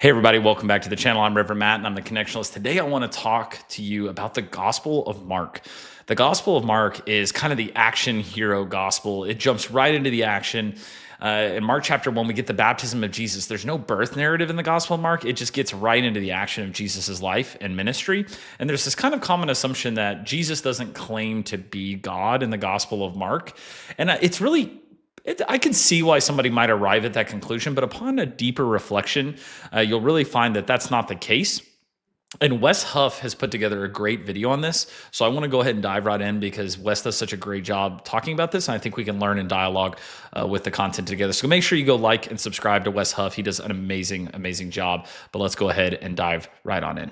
Hey everybody, welcome back to the channel. I'm Reverend Matt and I'm the Connectionalist. Today I want to talk to you about the Gospel of Mark. The Gospel of Mark is kind of the action hero gospel. It jumps right into the action. In Mark chapter 1, we get the baptism of Jesus. There's no birth narrative in the Gospel of Mark. It just gets right into the action of Jesus's life and ministry. And there's this kind of common assumption that Jesus doesn't claim to be God in the Gospel of Mark. And it's really I can see why somebody might arrive at that conclusion, but upon a deeper reflection, you'll really find that that's not the case. And Wes Huff has put together a great video on this. So I want to go ahead and dive right in because Wes does such a great job talking about this. And I think we can learn and dialogue with the content together. So make sure you go like and subscribe to Wes Huff. He does an amazing, amazing job. But let's go ahead and dive right on in.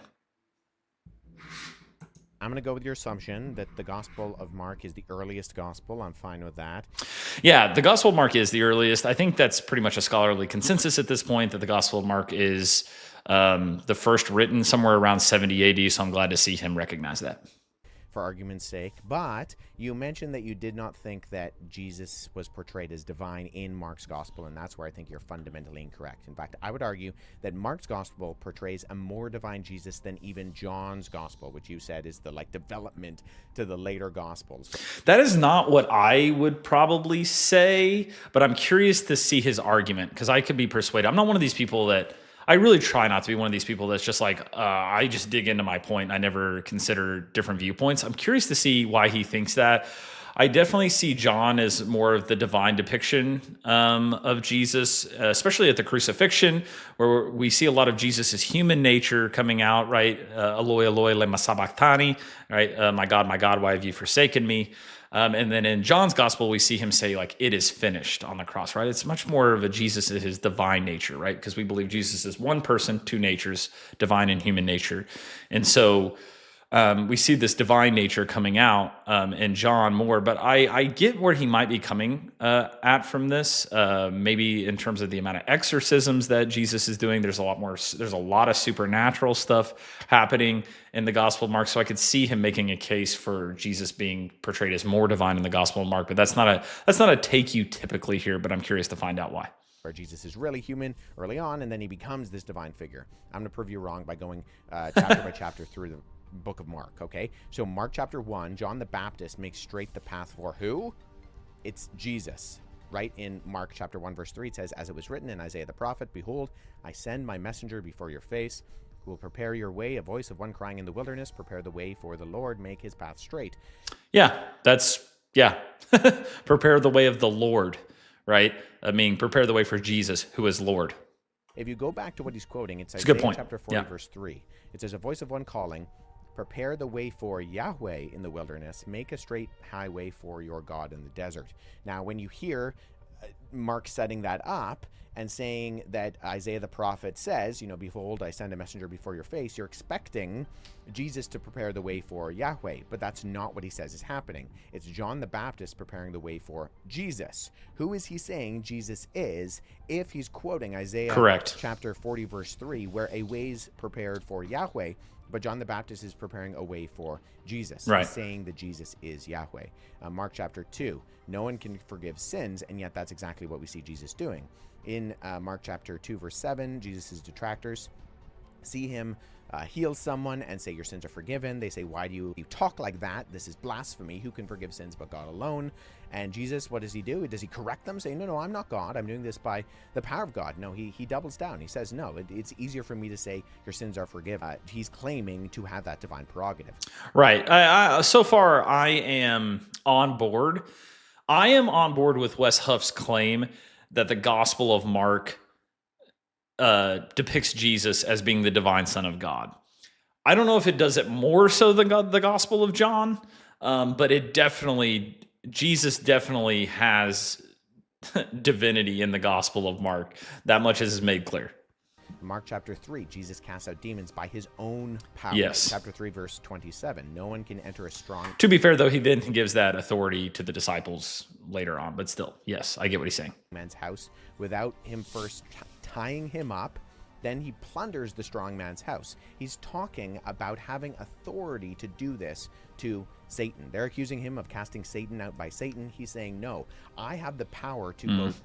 I'm going to go with your assumption that the Gospel of Mark is the earliest gospel. I'm fine with that. Yeah, the Gospel of Mark is the earliest. I think that's pretty much a scholarly consensus at this point that the Gospel of Mark is the first written somewhere around 70 AD. So I'm glad to see him recognize that. For argument's sake, but you mentioned that you did not think that Jesus was portrayed as divine in Mark's gospel, and that's where I think you're fundamentally incorrect. In fact, I would argue that Mark's gospel portrays a more divine Jesus than even John's gospel, which you said is the development to the later gospels. That is not what I would probably say, but I'm curious to see his argument because I could be persuaded. I'm not one of these people that I really try not to be one of these people that's just like, I just dig into my point. I never consider different viewpoints. I'm curious to see why he thinks that. I definitely see John as more of the divine depiction of Jesus, especially at the crucifixion, where we see a lot of Jesus's human nature coming out, right? Eloi, Eloi, lema sabachthani, right? My God, why have you forsaken me? And then in John's gospel, we see him say, like, it is finished on the cross, right? It's much more of a Jesus in his divine nature, right? Because we believe Jesus is one person, two natures, divine and human nature. And so we see this divine nature coming out in John more, but I get where he might be coming at from this. Maybe in terms of the amount of exorcisms that Jesus is doing, there's a lot of supernatural stuff happening in the Gospel of Mark. So I could see him making a case for Jesus being portrayed as more divine in the Gospel of Mark. But that's not a take you typically hear. But I'm curious to find out why. Where Jesus is really human early on, and then he becomes this divine figure. I'm going to prove you wrong by going chapter by chapter through the book of Mark, okay? So Mark chapter 1, John the Baptist makes straight the path for who? It's Jesus, right? In Mark chapter 1, verse 3, it says, as it was written in Isaiah the prophet, behold, I send my messenger before your face, who will prepare your way, a voice of one crying in the wilderness, prepare the way for the Lord, make his path straight. Yeah. Prepare the way of the Lord, right? I mean, prepare the way for Jesus, who is Lord. If you go back to what he's quoting, it's a good Isaiah point. chapter 40, verse 3. It says, a voice of one calling, prepare the way for Yahweh in the wilderness, make a straight highway for your God in the desert. Now, when you hear Mark setting that up and saying that Isaiah the prophet says, behold, I send a messenger before your face, you're expecting Jesus to prepare the way for Yahweh, but that's not what he says is happening. It's John the Baptist preparing the way for Jesus. Who is he saying Jesus is if he's quoting Isaiah Correct. Chapter 40, verse 3, where a way's prepared for Yahweh, but John the Baptist is preparing a way for Jesus. Right. He's saying that Jesus is Yahweh. Mark chapter 2, no one can forgive sins, and yet that's exactly what we see Jesus doing. In Mark chapter 2, verse 7, Jesus' detractors see him heal someone and say, your sins are forgiven. They say, why do you talk like that? This is blasphemy. Who can forgive sins but God alone? And Jesus, what does he do? Does he correct them, saying, no, I'm not God. I'm doing this by the power of God? No, he doubles down. He says, no, it's easier for me to say your sins are forgiven. He's claiming to have that divine prerogative. Right. So far, I am on board. I am on board with Wes Huff's claim that the Gospel of Mark depicts Jesus as being the divine Son of God. I don't know if it does it more so than the Gospel of John, but Jesus definitely has divinity in the Gospel of Mark. That much is made clear. Mark chapter 3, Jesus casts out demons by his own power. Yes. Chapter 3, verse 27, no one can enter a strong... To be fair, though, he then gives that authority to the disciples later on. But still, yes, I get what he's saying. ...man's house without him first tying him up. Then he plunders the strong man's house. He's talking about having authority to do this to Satan. They're accusing him of casting Satan out by Satan. He's saying, no, I have the power to both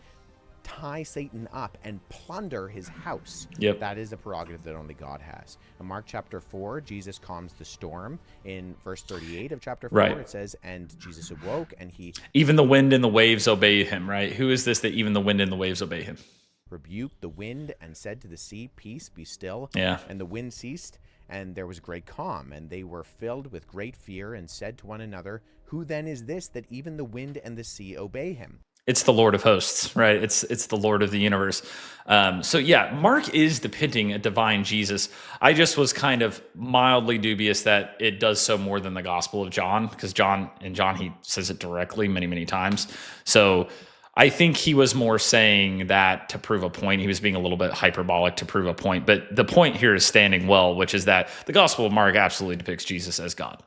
tie Satan up and plunder his house. Yep. That is a prerogative that only God has. In Mark chapter 4, Jesus calms the storm. In verse 38 of chapter 4, Right. it says, and Jesus awoke, and he Even the wind and the waves obey him, right? Who is this that even the wind and the waves obey him? rebuked the wind and said to the sea, peace, be still. Yeah. And the wind ceased, and there was great calm, and they were filled with great fear and said to one another, who then is this that even the wind and the sea obey him? It's the Lord of hosts, right? It's the Lord of the universe. So yeah, Mark is depicting a divine Jesus. I just was kind of mildly dubious that it does so more than the Gospel of John, because John he says it directly many, many times. So I think he was more saying that to prove a point. He was being a little bit hyperbolic to prove a point. But the point here is standing well, which is that the Gospel of Mark absolutely depicts Jesus as God.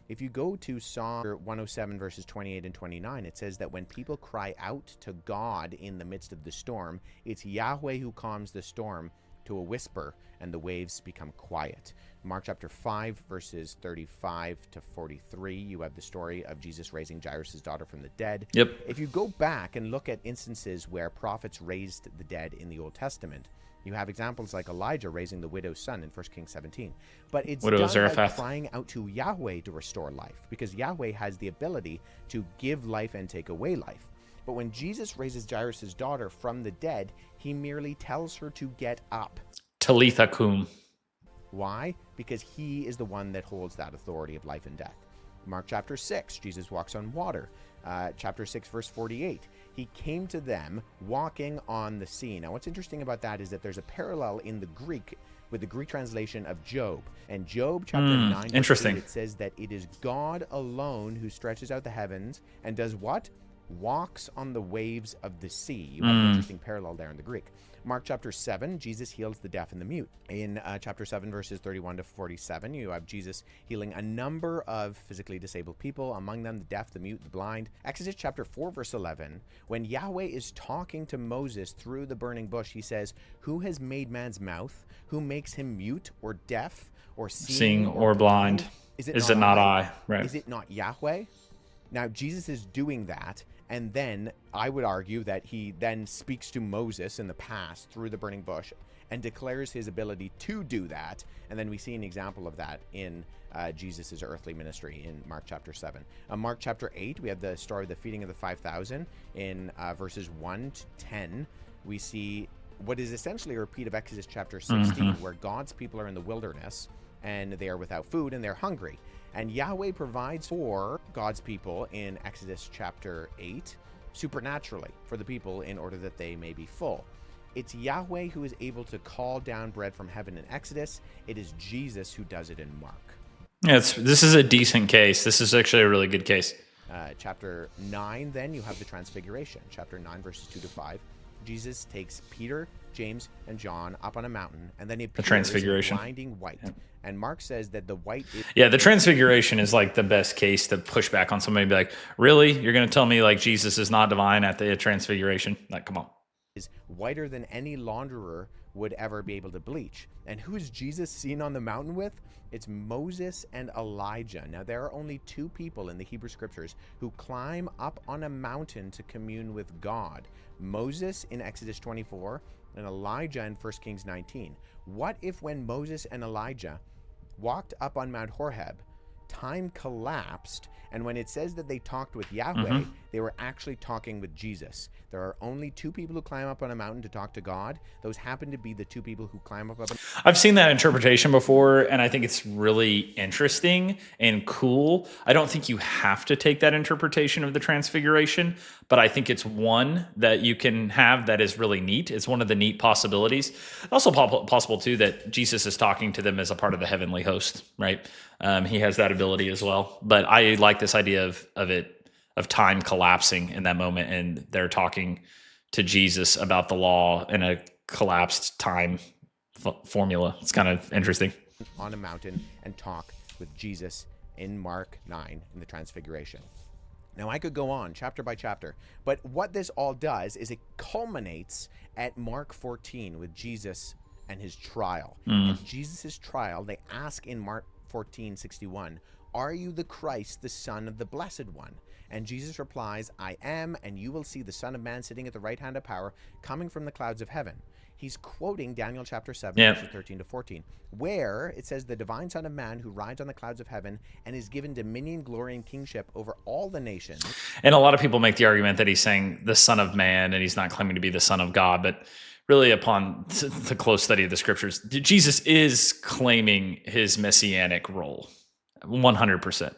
If you go to Psalm 107, verses 28 and 29, it says that when people cry out to God in the midst of the storm, it's Yahweh who calms the storm to a whisper, and the waves become quiet. Mark chapter 5, verses 35 to 43, you have the story of Jesus raising Jairus' daughter from the dead. Yep. If you go back and look at instances where prophets raised the dead in the Old Testament, you have examples like Elijah raising the widow's son in 1 Kings 17. But it's Widow of done by Zarephath. crying out to Yahweh to restore life, because Yahweh has the ability to give life and take away life. But when Jesus raises Jairus' daughter from the dead, he merely tells her to get up. Talitha cum. Why? Because he is the one that holds that authority of life and death. Mark chapter 6, Jesus walks on water. Chapter 6, verse 48, he came to them walking on the sea. Now, what's interesting about that is that there's a parallel in the Greek with the Greek translation of Job. And Job chapter 9, verse 8, it says that it is God alone who stretches out the heavens and does what? Walks on the waves of the sea. You have an interesting parallel there in the Greek. Mark chapter 7, Jesus heals the deaf and the mute. In chapter 7, verses 31 to 47, you have Jesus healing a number of physically disabled people, among them the deaf, the mute, the blind. Exodus chapter 4, verse 11, when Yahweh is talking to Moses through the burning bush, he says, who has made man's mouth? Who makes him mute or deaf or seeing or blind? Is it not I? Right. Is it not Yahweh? Now, Jesus is doing that, and then I would argue that he then speaks to Moses in the past through the burning bush and declares his ability to do that. And then we see an example of that in Jesus' earthly ministry in Mark chapter 7. Mark chapter 8, we have the story of the feeding of the 5,000. In verses 1 to 10, we see what is essentially a repeat of Exodus chapter 16, where God's people are in the wilderness and they are without food and they're hungry. And Yahweh provides for God's people in Exodus chapter 8 supernaturally for the people in order that they may be full. It's Yahweh who is able to call down bread from heaven in Exodus. It is Jesus who does it in Mark. Yeah, this is a decent case. This is actually a really good case. Chapter 9, then, you have the Transfiguration. Chapter 9, verses 2 to 5. Jesus takes Peter, James, and John up on a mountain, and then he appears The Transfiguration. in blinding white. Yeah. And Mark says that the white is... Yeah, the Transfiguration is like the best case to push back on somebody and be like, really? You're going to tell me like Jesus is not divine at the Transfiguration? Like, come on. Is whiter than any launderer would ever be able to bleach. And who is Jesus seen on the mountain with? It's Moses and Elijah. Now, there are only two people in the Hebrew Scriptures who climb up on a mountain to commune with God. Moses in Exodus 24 and Elijah in 1 Kings 19. What if when Moses and Elijah walked up on Mount Horeb, time collapsed, and when it says that they talked with Yahweh, they were actually talking with Jesus? There are only two people who climb up on a mountain to talk to God. Those happen to be the two people who climb up. I've seen that interpretation before, and I think it's really interesting and cool. I don't think you have to take that interpretation of the Transfiguration, but I think it's one that you can have that is really neat. It's one of the neat possibilities. Also possible, too, that Jesus is talking to them as a part of the heavenly host, right? He has that ability as well. But I like this idea of time collapsing in that moment, and they're talking to Jesus about the law in a collapsed time formula. It's kind of interesting. On a mountain and talk with Jesus in Mark 9 in the Transfiguration. Now, I could go on chapter by chapter, but what this all does is it culminates at Mark 14 with Jesus and his trial. And Jesus' trial, they ask in Mark 14:61, "Are you the Christ, the Son of the Blessed One?" And Jesus replies, "I am, and you will see the Son of Man sitting at the right hand of power, coming from the clouds of heaven." He's quoting Daniel chapter 7, Yeah. verses 13 to 14, where it says, "The divine Son of Man who rides on the clouds of heaven and is given dominion, glory, and kingship over all the nations." And a lot of people make the argument that he's saying the Son of Man and he's not claiming to be the Son of God. But really, upon the close study of the scriptures, Jesus is claiming his messianic role 100%.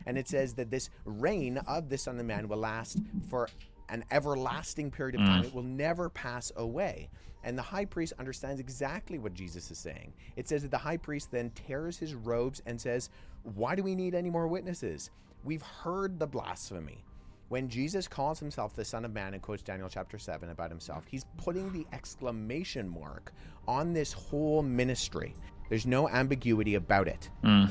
And it says that this reign of the Son of Man will last for an everlasting period of time. It will never pass away. And the high priest understands exactly what Jesus is saying. It says that the high priest then tears his robes and says, "Why do we need any more witnesses? We've heard the blasphemy." When Jesus calls himself the Son of Man and quotes Daniel chapter 7 about himself, he's putting the exclamation mark on this whole ministry. There's no ambiguity about it.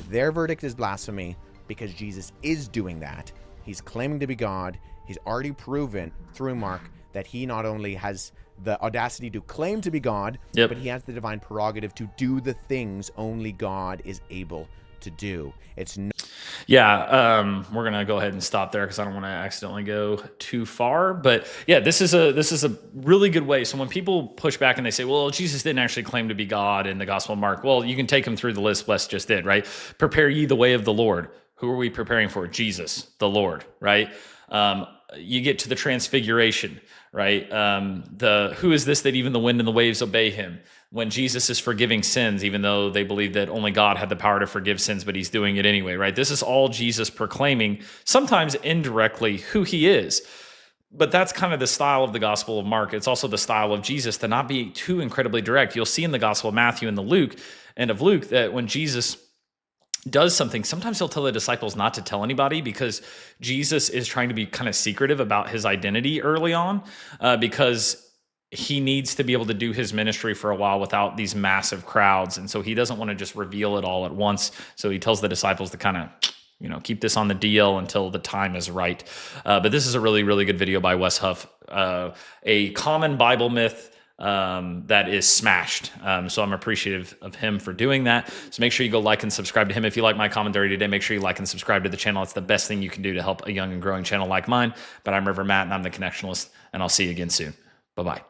Their verdict is blasphemy because Jesus is doing that. He's claiming to be God. He's already proven through Mark that he not only has the audacity to claim to be God, but he has the divine prerogative to do the things only God is able to do. It's no. Yeah, we're gonna go ahead and stop there because I don't want to accidentally go too far. But yeah, this is a really good way. So when people push back and they say, "Well, Jesus didn't actually claim to be God in the Gospel of Mark," well, you can take them through the list Wes just did, right? Prepare ye the way of the Lord. Who are we preparing for? Jesus, the Lord, right? You get to the Transfiguration, right? Who is this that even the wind and the waves obey him? When Jesus is forgiving sins, even though they believe that only God had the power to forgive sins, but he's doing it anyway, right? This is all Jesus proclaiming, sometimes indirectly, who he is. But that's kind of the style of the Gospel of Mark. It's also the style of Jesus to not be too incredibly direct. You'll see in the Gospel of Matthew and of Luke that when Jesus does something, sometimes he'll tell the disciples not to tell anybody because Jesus is trying to be kind of secretive about his identity early on, because he needs to be able to do his ministry for a while without these massive crowds. And so he doesn't want to just reveal it all at once. So he tells the disciples to kind of, keep this on the DL until the time is right. But this is a really, really good video by Wes Huff, a common Bible myth that is smashed. So I'm appreciative of him for doing that. So make sure you go like and subscribe to him. If you like my commentary today, make sure you like and subscribe to the channel. It's the best thing you can do to help a young and growing channel like mine. But I'm River Matt and I'm the Connectionalist, and I'll see you again soon. Bye-bye.